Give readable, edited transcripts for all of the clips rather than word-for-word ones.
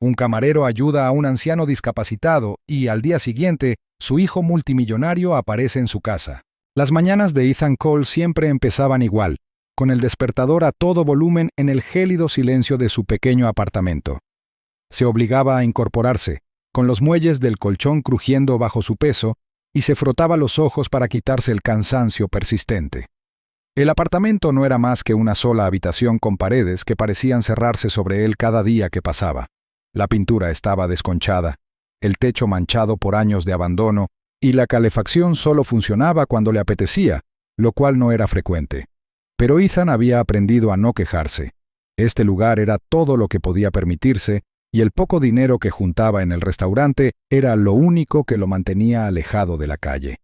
Un camarero ayuda a un anciano discapacitado y, al día siguiente, su hijo multimillonario aparece en su casa. Las mañanas de Ethan Cole siempre empezaban igual, con el despertador a todo volumen en el gélido silencio de su pequeño apartamento. Se obligaba a incorporarse, con los muelles del colchón crujiendo bajo su peso, y se frotaba los ojos para quitarse el cansancio persistente. El apartamento no era más que una sola habitación con paredes que parecían cerrarse sobre él cada día que pasaba. La pintura estaba desconchada, el techo manchado por años de abandono, y la calefacción solo funcionaba cuando le apetecía, lo cual no era frecuente. Pero Ethan había aprendido a no quejarse. Este lugar era todo lo que podía permitirse, y el poco dinero que juntaba en el restaurante era lo único que lo mantenía alejado de la calle.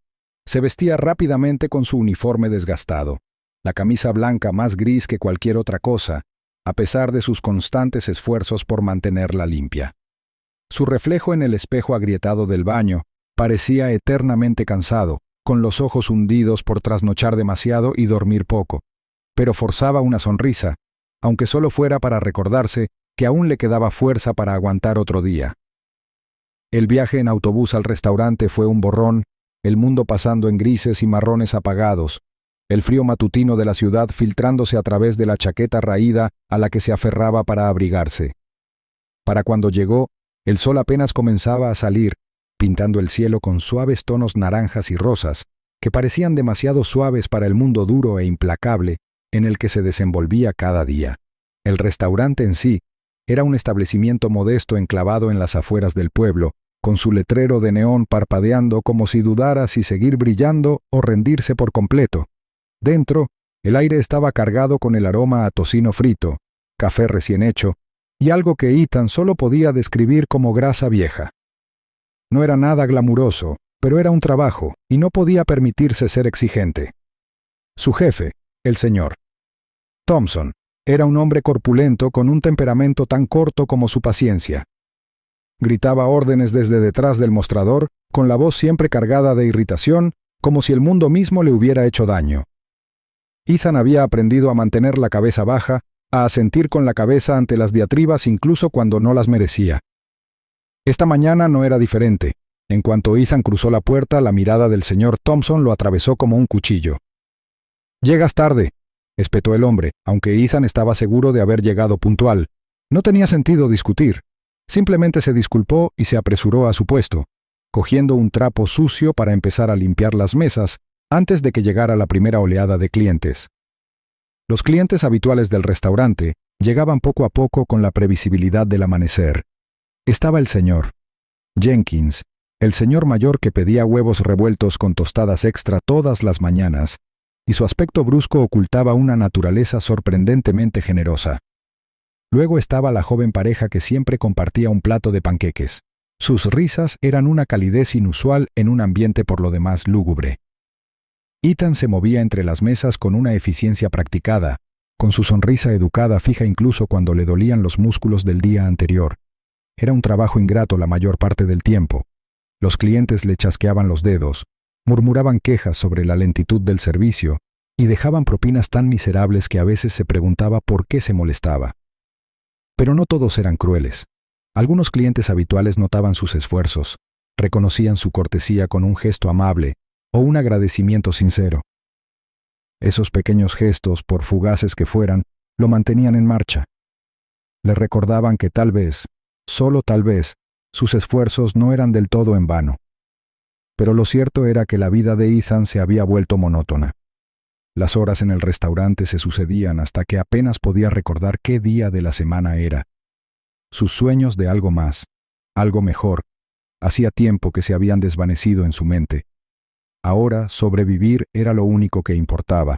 Se vestía rápidamente con su uniforme desgastado, la camisa blanca más gris que cualquier otra cosa, a pesar de sus constantes esfuerzos por mantenerla limpia. Su reflejo en el espejo agrietado del baño parecía eternamente cansado, con los ojos hundidos por trasnochar demasiado y dormir poco, pero forzaba una sonrisa, aunque solo fuera para recordarse que aún le quedaba fuerza para aguantar otro día. El viaje en autobús al restaurante fue un borrón, el mundo pasando en grises y marrones apagados, el frío matutino de la ciudad filtrándose a través de la chaqueta raída a la que se aferraba para abrigarse. Para cuando llegó, el sol apenas comenzaba a salir, pintando el cielo con suaves tonos naranjas y rosas, que parecían demasiado suaves para el mundo duro e implacable en el que se desenvolvía cada día. El restaurante en sí era un establecimiento modesto enclavado en las afueras del pueblo, con su letrero de neón parpadeando como si dudara si seguir brillando o rendirse por completo. Dentro, el aire estaba cargado con el aroma a tocino frito, café recién hecho, y algo que Ethan solo podía describir como grasa vieja. No era nada glamuroso, pero era un trabajo, y no podía permitirse ser exigente. Su jefe, el señor Thompson, era un hombre corpulento con un temperamento tan corto como su paciencia. Gritaba órdenes desde detrás del mostrador, con la voz siempre cargada de irritación, como si el mundo mismo le hubiera hecho daño. Ethan había aprendido a mantener la cabeza baja, a asentir con la cabeza ante las diatribas incluso cuando no las merecía. Esta mañana no era diferente. En cuanto Ethan cruzó la puerta, la mirada del señor Thompson lo atravesó como un cuchillo. «Llegas tarde», espetó el hombre, aunque Ethan estaba seguro de haber llegado puntual. No tenía sentido discutir. Simplemente se disculpó y se apresuró a su puesto, cogiendo un trapo sucio para empezar a limpiar las mesas antes de que llegara la primera oleada de clientes. Los clientes habituales del restaurante llegaban poco a poco con la previsibilidad del amanecer. Estaba el señor Jenkins, el señor mayor que pedía huevos revueltos con tostadas extra todas las mañanas, y su aspecto brusco ocultaba una naturaleza sorprendentemente generosa. Luego estaba la joven pareja que siempre compartía un plato de panqueques. Sus risas eran una calidez inusual en un ambiente por lo demás lúgubre. Ethan se movía entre las mesas con una eficiencia practicada, con su sonrisa educada fija incluso cuando le dolían los músculos del día anterior. Era un trabajo ingrato la mayor parte del tiempo. Los clientes le chasqueaban los dedos, murmuraban quejas sobre la lentitud del servicio y dejaban propinas tan miserables que a veces se preguntaba por qué se molestaba. Pero no todos eran crueles. Algunos clientes habituales notaban sus esfuerzos, reconocían su cortesía con un gesto amable o un agradecimiento sincero. Esos pequeños gestos, por fugaces que fueran, lo mantenían en marcha. Le recordaban que tal vez, solo tal vez, sus esfuerzos no eran del todo en vano. Pero lo cierto era que la vida de Ethan se había vuelto monótona. Las horas en el restaurante se sucedían hasta que apenas podía recordar qué día de la semana era. Sus sueños de algo más, algo mejor, hacía tiempo que se habían desvanecido en su mente. Ahora sobrevivir era lo único que importaba.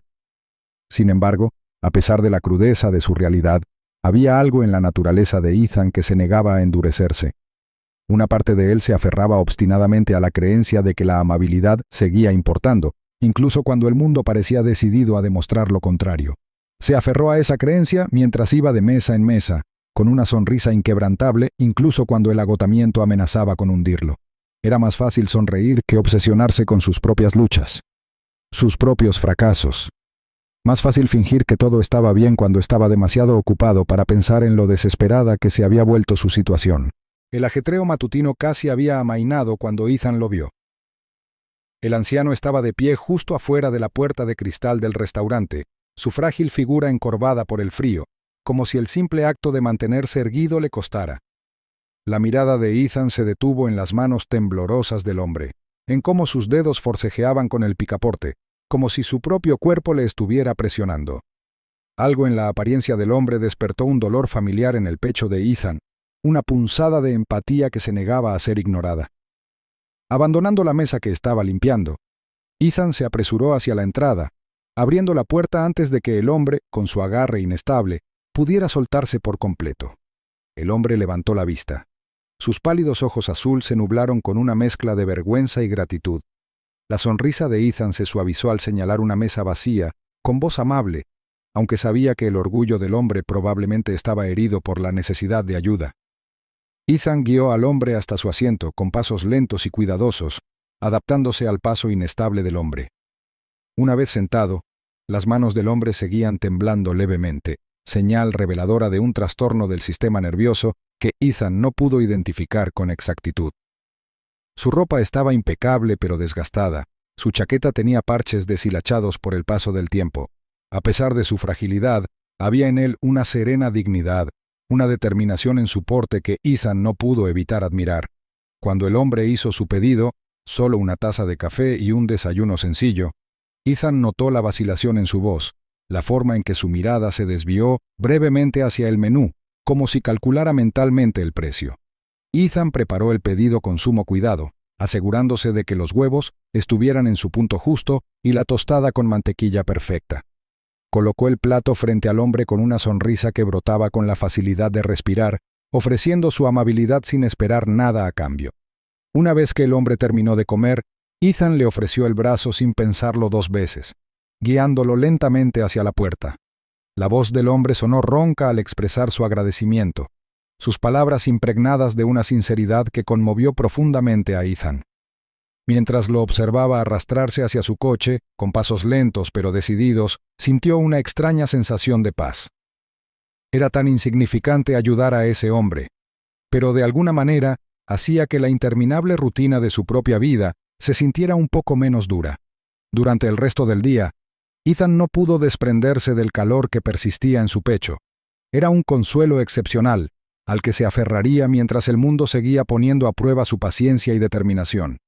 Sin embargo, a pesar de la crudeza de su realidad, había algo en la naturaleza de Ethan que se negaba a endurecerse. Una parte de él se aferraba obstinadamente a la creencia de que la amabilidad seguía importando, incluso cuando el mundo parecía decidido a demostrar lo contrario. Se aferró a esa creencia mientras iba de mesa en mesa, con una sonrisa inquebrantable incluso cuando el agotamiento amenazaba con hundirlo. Era más fácil sonreír que obsesionarse con sus propias luchas, sus propios fracasos. Más fácil fingir que todo estaba bien cuando estaba demasiado ocupado para pensar en lo desesperada que se había vuelto su situación. El ajetreo matutino casi había amainado cuando Ethan lo vio. El anciano estaba de pie justo afuera de la puerta de cristal del restaurante, su frágil figura encorvada por el frío, como si el simple acto de mantenerse erguido le costara. La mirada de Ethan se detuvo en las manos temblorosas del hombre, en cómo sus dedos forcejeaban con el picaporte, como si su propio cuerpo le estuviera presionando. Algo en la apariencia del hombre despertó un dolor familiar en el pecho de Ethan, una punzada de empatía que se negaba a ser ignorada. Abandonando la mesa que estaba limpiando, Ethan se apresuró hacia la entrada, abriendo la puerta antes de que el hombre, con su agarre inestable, pudiera soltarse por completo. El hombre levantó la vista. Sus pálidos ojos azul se nublaron con una mezcla de vergüenza y gratitud. La sonrisa de Ethan se suavizó al señalar una mesa vacía, con voz amable, aunque sabía que el orgullo del hombre probablemente estaba herido por la necesidad de ayuda. Ethan guió al hombre hasta su asiento con pasos lentos y cuidadosos, adaptándose al paso inestable del hombre. Una vez sentado, las manos del hombre seguían temblando levemente, señal reveladora de un trastorno del sistema nervioso que Ethan no pudo identificar con exactitud. Su ropa estaba impecable pero desgastada, su chaqueta tenía parches deshilachados por el paso del tiempo. A pesar de su fragilidad, había en él una serena dignidad, una determinación en su porte que Ethan no pudo evitar admirar. Cuando el hombre hizo su pedido, solo una taza de café y un desayuno sencillo, Ethan notó la vacilación en su voz, la forma en que su mirada se desvió brevemente hacia el menú, como si calculara mentalmente el precio. Ethan preparó el pedido con sumo cuidado, asegurándose de que los huevos estuvieran en su punto justo y la tostada con mantequilla perfecta. Colocó el plato frente al hombre con una sonrisa que brotaba con la facilidad de respirar, ofreciendo su amabilidad sin esperar nada a cambio. Una vez que el hombre terminó de comer, Ethan le ofreció el brazo sin pensarlo 2 veces, guiándolo lentamente hacia la puerta. La voz del hombre sonó ronca al expresar su agradecimiento, sus palabras impregnadas de una sinceridad que conmovió profundamente a Ethan. Mientras lo observaba arrastrarse hacia su coche, con pasos lentos pero decididos, sintió una extraña sensación de paz. Era tan insignificante ayudar a ese hombre, pero de alguna manera hacía que la interminable rutina de su propia vida se sintiera un poco menos dura. Durante el resto del día, Ethan no pudo desprenderse del calor que persistía en su pecho. Era un consuelo excepcional, al que se aferraría mientras el mundo seguía poniendo a prueba su paciencia y determinación.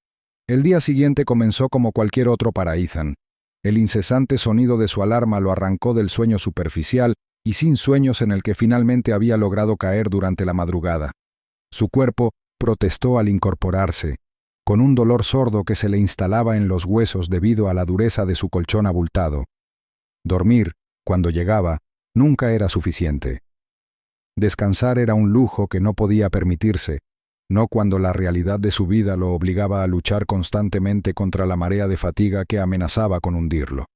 El día siguiente comenzó como cualquier otro para Ethan. El incesante sonido de su alarma lo arrancó del sueño superficial y sin sueños en el que finalmente había logrado caer durante la madrugada. Su cuerpo protestó al incorporarse, con un dolor sordo que se le instalaba en los huesos debido a la dureza de su colchón abultado. Dormir, cuando llegaba, nunca era suficiente. Descansar era un lujo que no podía permitirse, no cuando la realidad de su vida lo obligaba a luchar constantemente contra la marea de fatiga que amenazaba con hundirlo.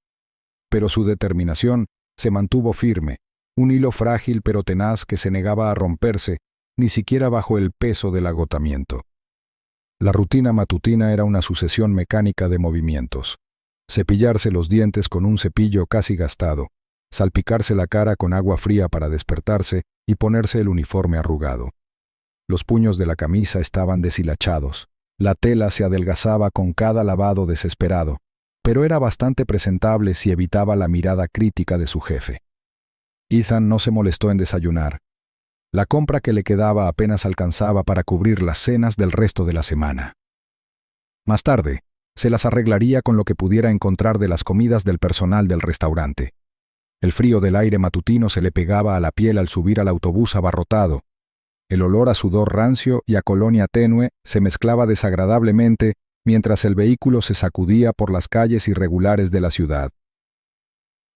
Pero su determinación se mantuvo firme, un hilo frágil pero tenaz que se negaba a romperse, ni siquiera bajo el peso del agotamiento. La rutina matutina era una sucesión mecánica de movimientos. Cepillarse los dientes con un cepillo casi gastado, salpicarse la cara con agua fría para despertarse y ponerse el uniforme arrugado. Los puños de la camisa estaban deshilachados, la tela se adelgazaba con cada lavado desesperado, pero era bastante presentable si evitaba la mirada crítica de su jefe. Ethan no se molestó en desayunar. La compra que le quedaba apenas alcanzaba para cubrir las cenas del resto de la semana. Más tarde, se las arreglaría con lo que pudiera encontrar de las comidas del personal del restaurante. El frío del aire matutino se le pegaba a la piel al subir al autobús abarrotado. El olor a sudor rancio y a colonia tenue se mezclaba desagradablemente mientras el vehículo se sacudía por las calles irregulares de la ciudad.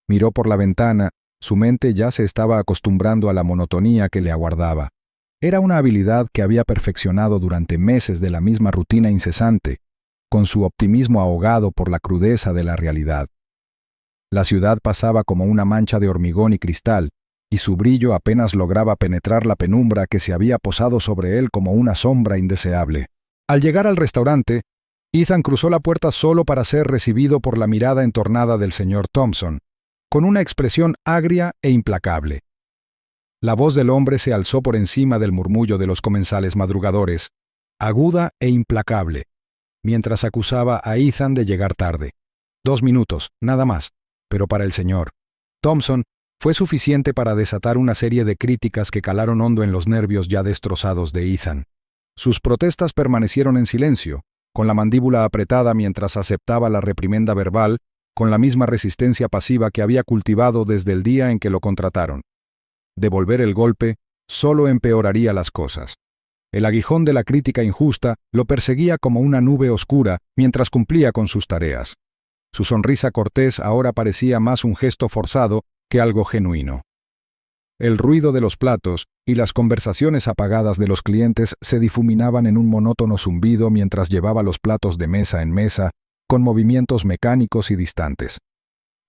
Miró por la ventana, su mente ya se estaba acostumbrando a la monotonía que le aguardaba. Era una habilidad que había perfeccionado durante meses de la misma rutina incesante, con su optimismo ahogado por la crudeza de la realidad. La ciudad pasaba como una mancha de hormigón y cristal, y su brillo apenas lograba penetrar la penumbra que se había posado sobre él como una sombra indeseable. Al llegar al restaurante, Ethan cruzó la puerta solo para ser recibido por la mirada entornada del señor Thompson, con una expresión agria e implacable. La voz del hombre se alzó por encima del murmullo de los comensales madrugadores, aguda e implacable, mientras acusaba a Ethan de llegar tarde. 2 minutos, nada más, pero para el señor Thompson fue suficiente para desatar una serie de críticas que calaron hondo en los nervios ya destrozados de Ethan. Sus protestas permanecieron en silencio, con la mandíbula apretada mientras aceptaba la reprimenda verbal, con la misma resistencia pasiva que había cultivado desde el día en que lo contrataron. Devolver el golpe solo empeoraría las cosas. El aguijón de la crítica injusta lo perseguía como una nube oscura mientras cumplía con sus tareas. Su sonrisa cortés ahora parecía más un gesto forzado que algo genuino. El ruido de los platos y las conversaciones apagadas de los clientes se difuminaban en un monótono zumbido mientras llevaba los platos de mesa en mesa, con movimientos mecánicos y distantes.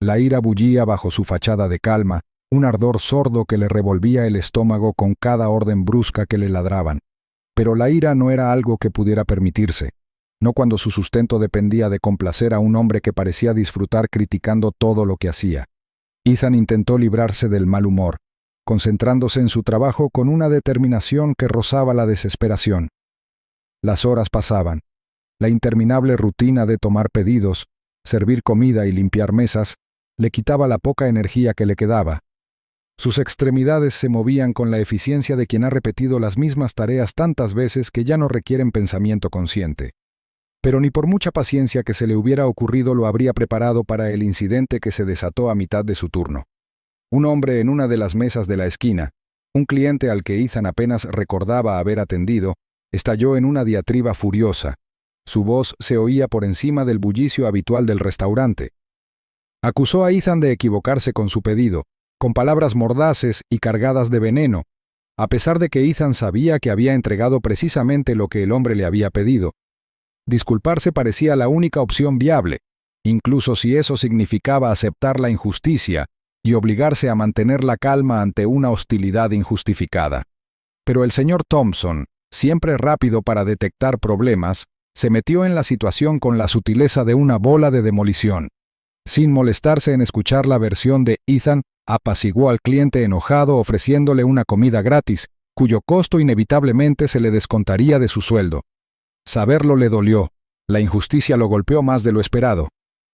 La ira bullía bajo su fachada de calma, un ardor sordo que le revolvía el estómago con cada orden brusca que le ladraban. Pero la ira no era algo que pudiera permitirse, no cuando su sustento dependía de complacer a un hombre que parecía disfrutar criticando todo lo que hacía. Ethan intentó librarse del mal humor, concentrándose en su trabajo con una determinación que rozaba la desesperación. Las horas pasaban. La interminable rutina de tomar pedidos, servir comida y limpiar mesas, le quitaba la poca energía que le quedaba. Sus extremidades se movían con la eficiencia de quien ha repetido las mismas tareas tantas veces que ya no requieren pensamiento consciente. Pero ni por mucha paciencia que se le hubiera ocurrido lo habría preparado para el incidente que se desató a mitad de su turno. Un hombre en una de las mesas de la esquina, un cliente al que Ethan apenas recordaba haber atendido, estalló en una diatriba furiosa. Su voz se oía por encima del bullicio habitual del restaurante. Acusó a Ethan de equivocarse con su pedido, con palabras mordaces y cargadas de veneno, a pesar de que Ethan sabía que había entregado precisamente lo que el hombre le había pedido. Disculparse parecía la única opción viable, incluso si eso significaba aceptar la injusticia y obligarse a mantener la calma ante una hostilidad injustificada. Pero el señor Thompson, siempre rápido para detectar problemas, se metió en la situación con la sutileza de una bola de demolición. Sin molestarse en escuchar la versión de Ethan, apaciguó al cliente enojado ofreciéndole una comida gratis, cuyo costo inevitablemente se le descontaría de su sueldo. Saberlo le dolió, la injusticia lo golpeó más de lo esperado.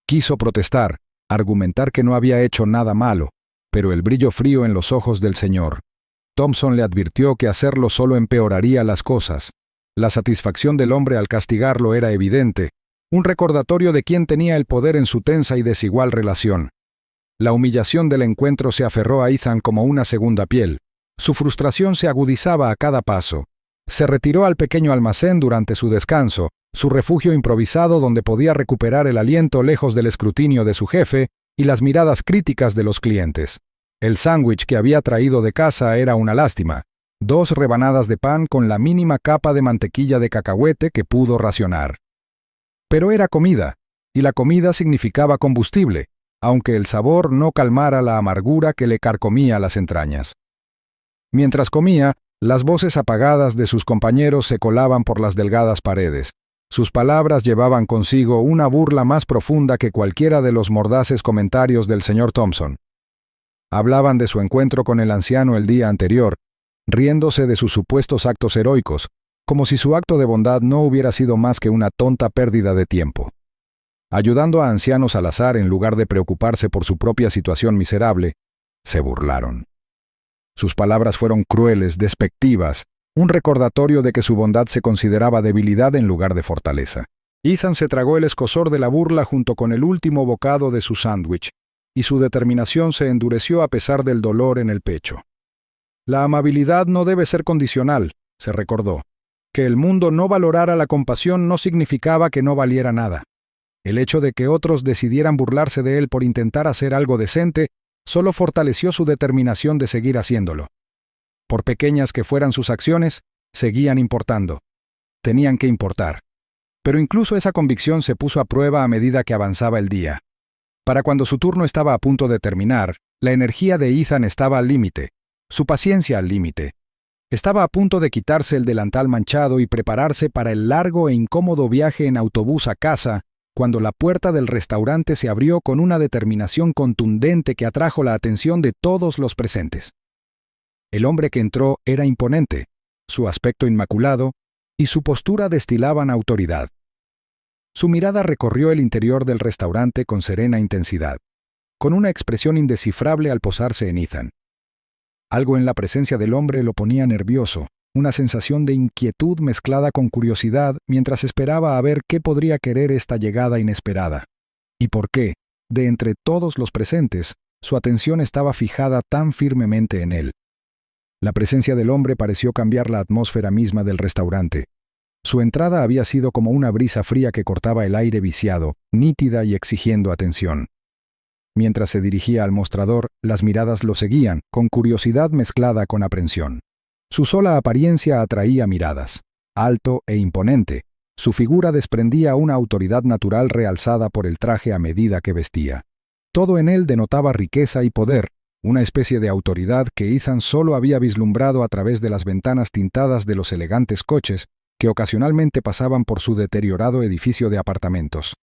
Quiso protestar, argumentar que no había hecho nada malo, pero el brillo frío en los ojos del señor Thompson le advirtió que hacerlo solo empeoraría las cosas. La satisfacción del hombre al castigarlo era evidente, un recordatorio de quién tenía el poder en su tensa y desigual relación. La humillación del encuentro se aferró a Ethan como una segunda piel. Su frustración se agudizaba a cada paso. Se retiró al pequeño almacén durante su descanso, su refugio improvisado donde podía recuperar el aliento lejos del escrutinio de su jefe y las miradas críticas de los clientes. El sándwich que había traído de casa era una lástima. 2 rebanadas de pan con la mínima capa de mantequilla de cacahuete que pudo racionar. Pero era comida, y la comida significaba combustible, aunque el sabor no calmara la amargura que le carcomía las entrañas. Mientras comía, las voces apagadas de sus compañeros se colaban por las delgadas paredes. Sus palabras llevaban consigo una burla más profunda que cualquiera de los mordaces comentarios del señor Thompson. Hablaban de su encuentro con el anciano el día anterior, riéndose de sus supuestos actos heroicos, como si su acto de bondad no hubiera sido más que una tonta pérdida de tiempo. Ayudando a ancianos al azar en lugar de preocuparse por su propia situación miserable, se burlaron. Sus palabras fueron crueles, despectivas, un recordatorio de que su bondad se consideraba debilidad en lugar de fortaleza. Ethan se tragó el escozor de la burla junto con el último bocado de su sándwich, y su determinación se endureció a pesar del dolor en el pecho. La amabilidad no debe ser condicional, se recordó. Que el mundo no valorara la compasión no significaba que no valiera nada. El hecho de que otros decidieran burlarse de él por intentar hacer algo decente solo fortaleció su determinación de seguir haciéndolo. Por pequeñas que fueran sus acciones, seguían importando. Tenían que importar. Pero incluso esa convicción se puso a prueba a medida que avanzaba el día. Para cuando su turno estaba a punto de terminar, la energía de Ethan estaba al límite, su paciencia al límite. Estaba a punto de quitarse el delantal manchado y prepararse para el largo e incómodo viaje en autobús a casa, cuando la puerta del restaurante se abrió con una determinación contundente que atrajo la atención de todos los presentes. El hombre que entró era imponente, su aspecto inmaculado y su postura destilaban autoridad. Su mirada recorrió el interior del restaurante con serena intensidad, con una expresión indescifrable al posarse en Ethan. Algo en la presencia del hombre lo ponía nervioso, una sensación de inquietud mezclada con curiosidad mientras esperaba a ver qué podría querer esta llegada inesperada, y por qué, de entre todos los presentes, su atención estaba fijada tan firmemente en él. La presencia del hombre pareció cambiar la atmósfera misma del restaurante. Su entrada había sido como una brisa fría que cortaba el aire viciado, nítida y exigiendo atención. Mientras se dirigía al mostrador, las miradas lo seguían, con curiosidad mezclada con aprensión. Su sola apariencia atraía miradas. Alto e imponente, su figura desprendía una autoridad natural realzada por el traje a medida que vestía. Todo en él denotaba riqueza y poder, una especie de autoridad que Ethan solo había vislumbrado a través de las ventanas tintadas de los elegantes coches que ocasionalmente pasaban por su deteriorado edificio de apartamentos.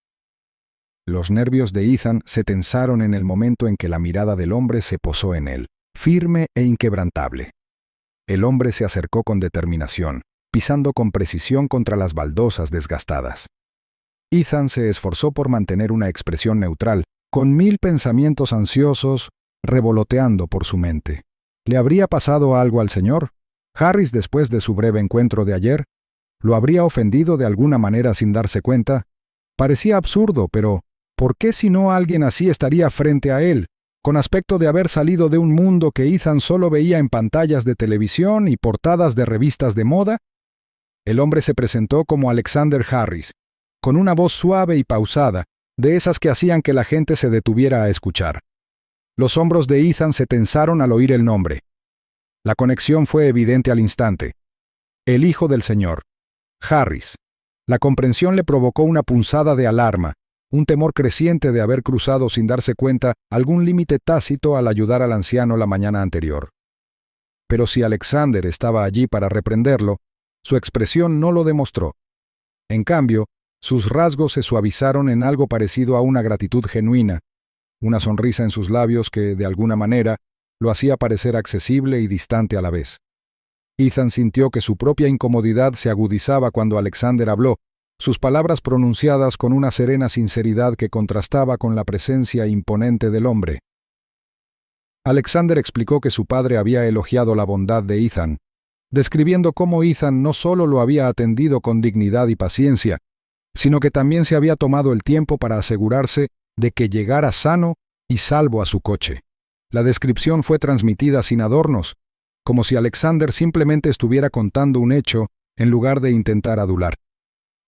Los nervios de Ethan se tensaron en el momento en que la mirada del hombre se posó en él, firme e inquebrantable. El hombre se acercó con determinación, pisando con precisión contra las baldosas desgastadas. Ethan se esforzó por mantener una expresión neutral, con 1000 pensamientos ansiosos revoloteando por su mente. ¿Le habría pasado algo al señor Harris después de su breve encuentro de ayer? ¿Lo habría ofendido de alguna manera sin darse cuenta? Parecía absurdo, pero ¿por qué si no alguien así estaría frente a él, con aspecto de haber salido de un mundo que Ethan solo veía en pantallas de televisión y portadas de revistas de moda? El hombre se presentó como Alexander Harris, con una voz suave y pausada, de esas que hacían que la gente se detuviera a escuchar. Los hombros de Ethan se tensaron al oír el nombre. La conexión fue evidente al instante. El hijo del señor Harris. La comprensión le provocó una punzada de alarma, un temor creciente de haber cruzado sin darse cuenta algún límite tácito al ayudar al anciano la mañana anterior. Pero si Alexander estaba allí para reprenderlo, su expresión no lo demostró. En cambio, sus rasgos se suavizaron en algo parecido a una gratitud genuina, una sonrisa en sus labios que, de alguna manera, lo hacía parecer accesible y distante a la vez. Ethan sintió que su propia incomodidad se agudizaba cuando Alexander habló, sus palabras pronunciadas con una serena sinceridad que contrastaba con la presencia imponente del hombre. Alexander explicó que su padre había elogiado la bondad de Ethan, describiendo cómo Ethan no solo lo había atendido con dignidad y paciencia, sino que también se había tomado el tiempo para asegurarse de que llegara sano y salvo a su coche. La descripción fue transmitida sin adornos, como si Alexander simplemente estuviera contando un hecho en lugar de intentar adular.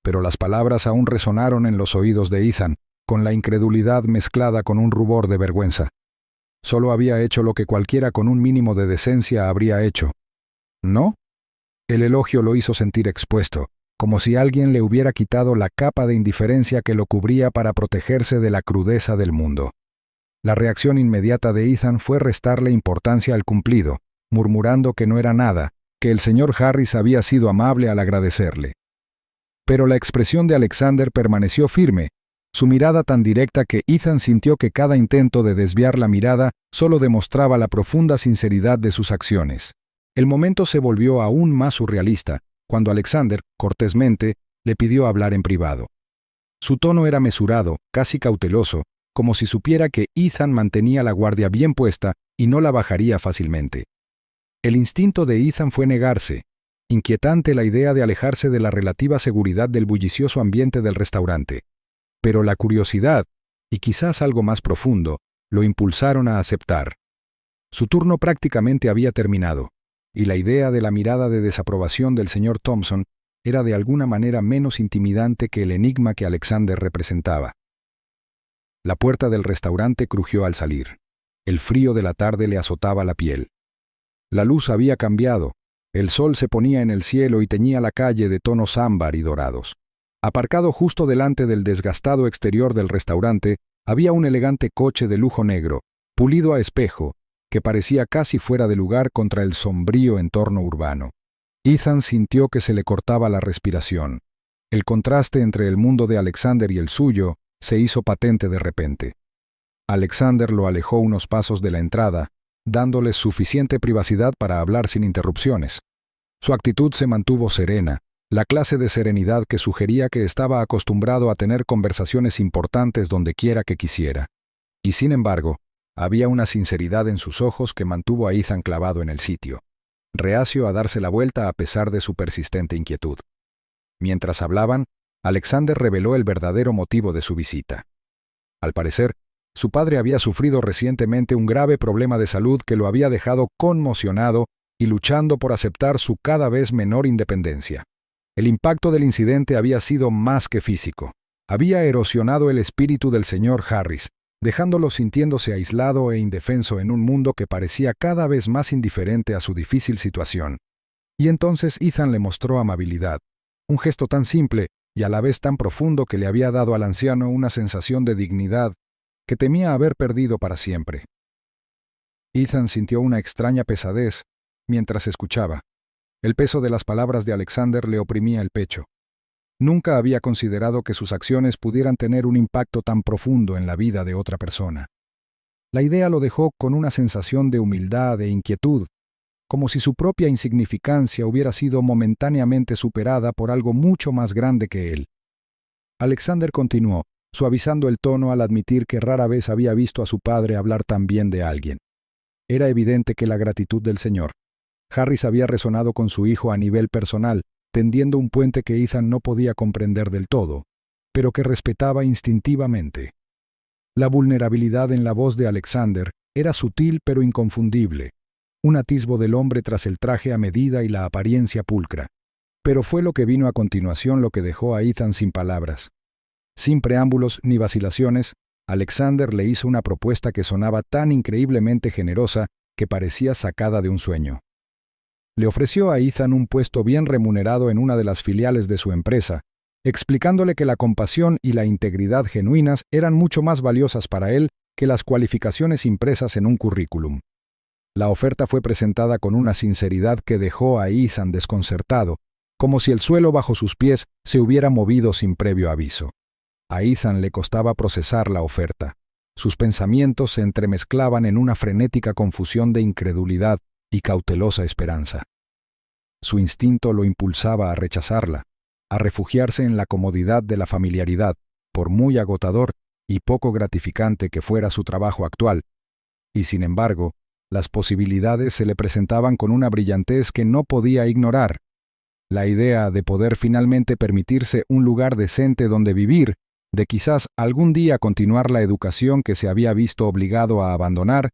Pero las palabras aún resonaron en los oídos de Ethan, con la incredulidad mezclada con un rubor de vergüenza. Solo había hecho lo que cualquiera con un mínimo de decencia habría hecho. ¿No? El elogio lo hizo sentir expuesto, como si alguien le hubiera quitado la capa de indiferencia que lo cubría para protegerse de la crudeza del mundo. La reacción inmediata de Ethan fue restarle importancia al cumplido, murmurando que no era nada, que el señor Harris había sido amable al agradecerle. Pero la expresión de Alexander permaneció firme, su mirada tan directa que Ethan sintió que cada intento de desviar la mirada solo demostraba la profunda sinceridad de sus acciones. El momento se volvió aún más surrealista, cuando Alexander, cortésmente, le pidió hablar en privado. Su tono era mesurado, casi cauteloso, como si supiera que Ethan mantenía la guardia bien puesta y no la bajaría fácilmente. El instinto de Ethan fue negarse, inquietante la idea de alejarse de la relativa seguridad del bullicioso ambiente del restaurante. Pero la curiosidad, y quizás algo más profundo, lo impulsaron a aceptar. Su turno prácticamente había terminado, y la idea de la mirada de desaprobación del señor Thompson era de alguna manera menos intimidante que el enigma que Alexander representaba. La puerta del restaurante crujió al salir. El frío de la tarde le azotaba la piel. La luz había cambiado, el sol se ponía en el cielo y teñía la calle de tonos ámbar y dorados. Aparcado justo delante del desgastado exterior del restaurante, había un elegante coche de lujo negro, pulido a espejo, que parecía casi fuera de lugar contra el sombrío entorno urbano. Ethan sintió que se le cortaba la respiración. El contraste entre el mundo de Alexander y el suyo se hizo patente de repente. Alexander lo alejó unos pasos de la entrada, dándole suficiente privacidad para hablar sin interrupciones. Su actitud se mantuvo serena, la clase de serenidad que sugería que estaba acostumbrado a tener conversaciones importantes donde quiera que quisiera. Y sin embargo, había una sinceridad en sus ojos que mantuvo a Ethan clavado en el sitio, reacio a darse la vuelta a pesar de su persistente inquietud. Mientras hablaban, Alexander reveló el verdadero motivo de su visita. Al parecer, su padre había sufrido recientemente un grave problema de salud que lo había dejado conmocionado y luchando por aceptar su cada vez menor independencia. El impacto del incidente había sido más que físico. Había erosionado el espíritu del señor Harris, dejándolo sintiéndose aislado e indefenso en un mundo que parecía cada vez más indiferente a su difícil situación. Y entonces Ethan le mostró amabilidad, un gesto tan simple y a la vez tan profundo que le había dado al anciano una sensación de dignidad que temía haber perdido para siempre. Ethan sintió una extraña pesadez mientras escuchaba. El peso de las palabras de Alexander le oprimía el pecho. Nunca había considerado que sus acciones pudieran tener un impacto tan profundo en la vida de otra persona. La idea lo dejó con una sensación de humildad e inquietud, como si su propia insignificancia hubiera sido momentáneamente superada por algo mucho más grande que él. Alexander continuó, suavizando el tono al admitir que rara vez había visto a su padre hablar tan bien de alguien. Era evidente que la gratitud del señor Harris había resonado con su hijo a nivel personal, tendiendo un puente que Ethan no podía comprender del todo, pero que respetaba instintivamente. La vulnerabilidad en la voz de Alexander era sutil pero inconfundible, un atisbo del hombre tras el traje a medida y la apariencia pulcra. Pero fue lo que vino a continuación lo que dejó a Ethan sin palabras. Sin preámbulos ni vacilaciones, Alexander le hizo una propuesta que sonaba tan increíblemente generosa que parecía sacada de un sueño. Le ofreció a Ethan un puesto bien remunerado en una de las filiales de su empresa, explicándole que la compasión y la integridad genuinas eran mucho más valiosas para él que las cualificaciones impresas en un currículum. La oferta fue presentada con una sinceridad que dejó a Ethan desconcertado, como si el suelo bajo sus pies se hubiera movido sin previo aviso. A Ethan le costaba procesar la oferta. Sus pensamientos se entremezclaban en una frenética confusión de incredulidad y cautelosa esperanza. Su instinto lo impulsaba a rechazarla, a refugiarse en la comodidad de la familiaridad, por muy agotador y poco gratificante que fuera su trabajo actual, y sin embargo, las posibilidades se le presentaban con una brillantez que no podía ignorar. La idea de poder finalmente permitirse un lugar decente donde vivir, de quizás algún día continuar la educación que se había visto obligado a abandonar,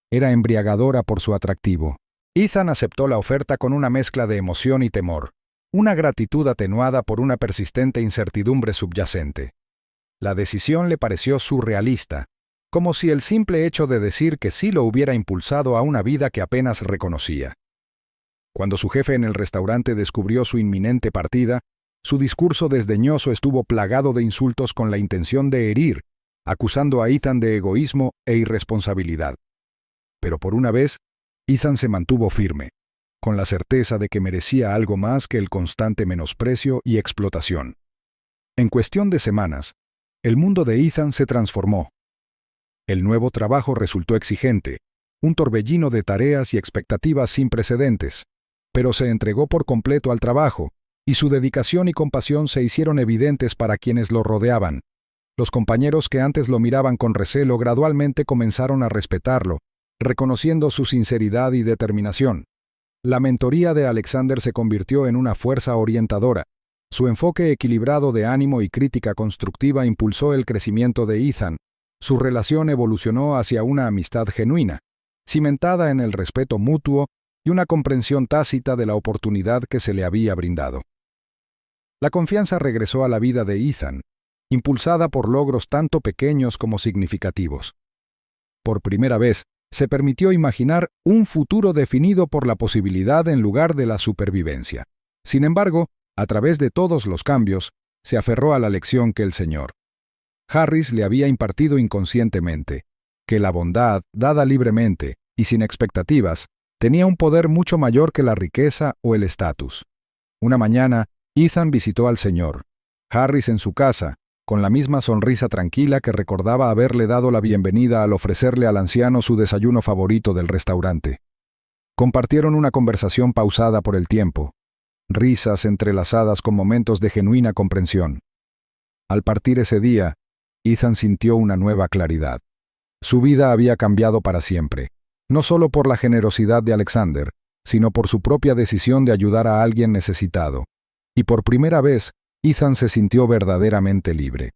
era embriagadora por su atractivo. Ethan aceptó la oferta con una mezcla de emoción y temor, una gratitud atenuada por una persistente incertidumbre subyacente. La decisión le pareció surrealista, como si el simple hecho de decir que sí lo hubiera impulsado a una vida que apenas reconocía. Cuando su jefe en el restaurante descubrió su inminente partida, su discurso desdeñoso estuvo plagado de insultos con la intención de herir, acusando a Ethan de egoísmo e irresponsabilidad. Pero por una vez, Ethan se mantuvo firme, con la certeza de que merecía algo más que el constante menosprecio y explotación. En cuestión de semanas, el mundo de Ethan se transformó. El nuevo trabajo resultó exigente, un torbellino de tareas y expectativas sin precedentes, pero se entregó por completo al trabajo, y su dedicación y compasión se hicieron evidentes para quienes lo rodeaban. Los compañeros que antes lo miraban con recelo gradualmente comenzaron a respetarlo, reconociendo su sinceridad y determinación. La mentoría de Alexander se convirtió en una fuerza orientadora. Su enfoque equilibrado de ánimo y crítica constructiva impulsó el crecimiento de Ethan. Su relación evolucionó hacia una amistad genuina, cimentada en el respeto mutuo y una comprensión tácita de la oportunidad que se le había brindado. La confianza regresó a la vida de Ethan, impulsada por logros tanto pequeños como significativos. Por primera vez, se permitió imaginar un futuro definido por la posibilidad en lugar de la supervivencia. Sin embargo, a través de todos los cambios, se aferró a la lección que el Sr. Harris le había impartido inconscientemente, que la bondad, dada libremente y sin expectativas, tenía un poder mucho mayor que la riqueza o el estatus. Una mañana, Ethan visitó al Sr. Harris en su casa, con la misma sonrisa tranquila que recordaba haberle dado la bienvenida al ofrecerle al anciano su desayuno favorito del restaurante. Compartieron una conversación pausada por el tiempo, risas entrelazadas con momentos de genuina comprensión. Al partir ese día, Ethan sintió una nueva claridad. Su vida había cambiado para siempre, no solo por la generosidad de Alexander, sino por su propia decisión de ayudar a alguien necesitado. Y por primera vez, Ethan se sintió verdaderamente libre.